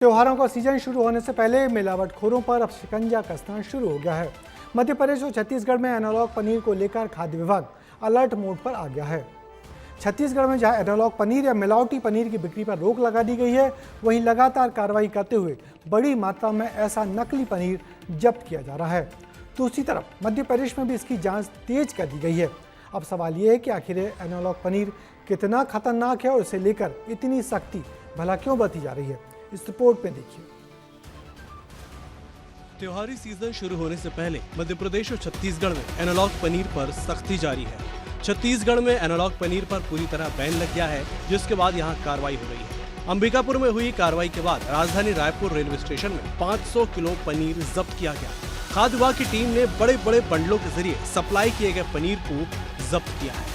त्योहारों का सीजन शुरू होने से पहले मिलावटखोरों पर अब शिकंजा कसना शुरू हो गया है। मध्य प्रदेश और छत्तीसगढ़ में एनालॉग पनीर को लेकर खाद्य विभाग अलर्ट मोड पर आ गया है। छत्तीसगढ़ में जहां एनालॉग पनीर या मिलावटी पनीर की बिक्री पर रोक लगा दी गई है, वहीं लगातार कार्रवाई करते हुए बड़ी मात्रा में ऐसा नकली पनीर जब्त किया जा रहा है। दूसरी तरफ मध्य प्रदेश में भी इसकी जाँच तेज कर दी गई है। अब सवाल ये है कि आखिर एनालॉग पनीर कितना खतरनाक है और इसे लेकर इतनी सख्ती भला क्यों बरती जा रही है, इस रिपोर्ट में देखिए। त्योहारी सीजन शुरू होने से पहले मध्य प्रदेश और छत्तीसगढ़ में एनालॉग पनीर पर सख्ती जारी है। छत्तीसगढ़ में एनालॉग पनीर पर पूरी तरह बैन लग गया है, जिसके बाद यहां कार्रवाई हो रही है। अंबिकापुर में हुई कार्रवाई के बाद राजधानी रायपुर रेलवे स्टेशन में 500 किलो पनीर जब्त किया गया। खाद्य विभाग की टीम ने बड़े बड़े बंडलों के जरिए सप्लाई किए गए पनीर को जब्त किया है।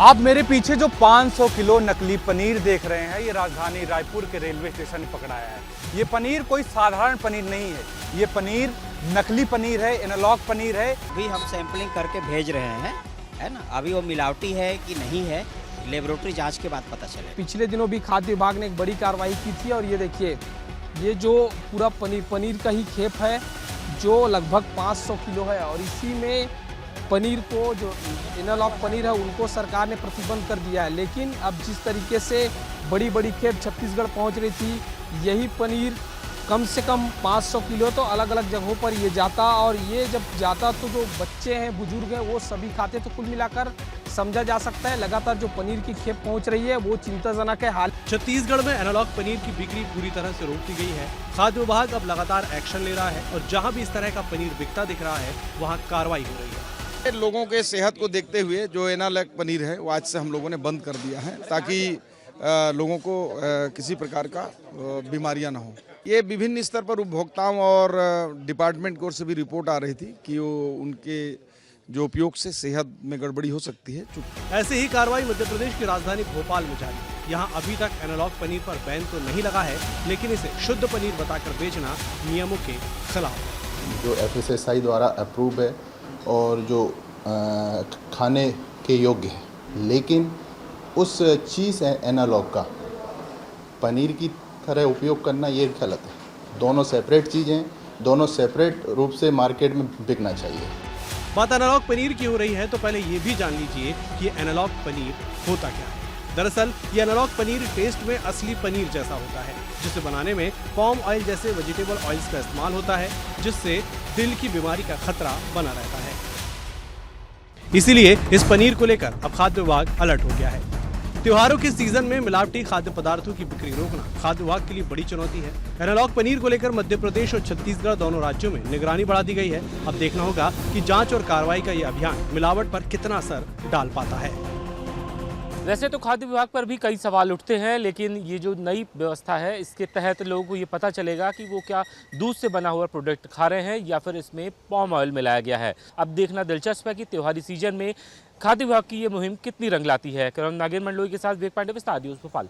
आप मेरे पीछे जो 500 किलो नकली पनीर देख रहे हैं, ये राजधानी रायपुर के रेलवे स्टेशन ने पकड़ाया है। ये पनीर कोई साधारण पनीर नहीं है, ये पनीर नकली पनीर है, एनालॉग पनीर है। अभी हम सैंपलिंग करके भेज रहे हैं, है ना। अभी वो मिलावटी है कि नहीं है, लेबोरेटरी जांच के बाद पता चले। पिछले दिनों भी खाद्य विभाग ने एक बड़ी कार्रवाई की थी और ये देखिए, ये जो पूरा पनीर का ही खेप है जो लगभग 500 किलो है और इसी में पनीर को जो एनालॉग पनीर है उनको सरकार ने प्रतिबंध कर दिया है। लेकिन अब जिस तरीके से बड़ी बड़ी खेप छत्तीसगढ़ पहुंच रही थी, यही पनीर कम से कम 500 किलो तो अलग अलग जगहों पर ये जाता, और ये जब जाता तो जो बच्चे हैं, बुजुर्ग हैं, वो सभी खाते। तो कुल मिलाकर समझा जा सकता है लगातार जो पनीर की खेप पहुंच रही है वो चिंताजनक है। हाल छत्तीसगढ़ में एनालॉग पनीर की बिक्री पूरी तरह से रोक दी गई है। खाद्य विभाग अब लगातार एक्शन ले रहा है और जहाँ भी इस तरह का पनीर बिकता दिख रहा है वहाँ कार्रवाई हो रही है। लोगों के सेहत को देखते हुए जो एनालॉग पनीर है वो आज से हम लोगों ने बंद कर दिया है, ताकि लोगों को किसी प्रकार का बीमारियां ना हो। ये विभिन्न स्तर पर उपभोक्ताओं और डिपार्टमेंट की ओर से भी रिपोर्ट आ रही थी कि वो उनके जो उपयोग से सेहत में गड़बड़ी हो सकती है। ऐसे ही कार्रवाई मध्य प्रदेश की राजधानी भोपाल में जारी है। यहाँ अभी तक एनालॉग पनीर पर बैन तो नहीं लगा है, लेकिन इसे शुद्ध पनीर बताकर बेचना नियमों के खिलाफ है। जो FSSAI द्वारा अप्रूव है और जो खाने के योग्य है, लेकिन उस चीज़ एनालॉग का पनीर की तरह उपयोग करना ये गलत है। दोनों सेपरेट चीज़ें, दोनों सेपरेट रूप से मार्केट में बिकना चाहिए। बात एनालॉग पनीर की हो रही है तो पहले ये भी जान लीजिए कि ये एनालॉग पनीर होता क्या है। दरअसल ये एनालॉग पनीर टेस्ट में असली पनीर जैसा होता है, जिसे बनाने में पाम ऑयल जैसे वेजिटेबल ऑयल्स का इस्तेमाल होता है, जिससे दिल की बीमारी का खतरा बना रहता है। इसीलिए इस पनीर को लेकर अब खाद्य विभाग अलर्ट हो गया है। त्योहारों के सीजन में मिलावटी खाद्य पदार्थों की बिक्री रोकना खाद्य विभाग के लिए बड़ी चुनौती है। एनालॉग पनीर को लेकर मध्य प्रदेश और छत्तीसगढ़ दोनों राज्यों में निगरानी बढ़ा दी गई है। अब देखना होगा कि जांच और कार्रवाई का ये अभियान मिलावट पर कितना असर डाल पाता है। वैसे तो खाद्य विभाग पर भी कई सवाल उठते हैं, लेकिन ये जो नई व्यवस्था है इसके तहत लोगों को ये पता चलेगा कि वो क्या दूध से बना हुआ प्रोडक्ट खा रहे हैं या फिर इसमें पाम ऑयल मिलाया गया है। अब देखना दिलचस्प है कि त्योहारी सीजन में खाद्य विभाग की ये मुहिम कितनी रंग लाती है। नागेंद्र मंडलोई के साथ विवेक पांडे, विस्तार न्यूज़, भोपाल।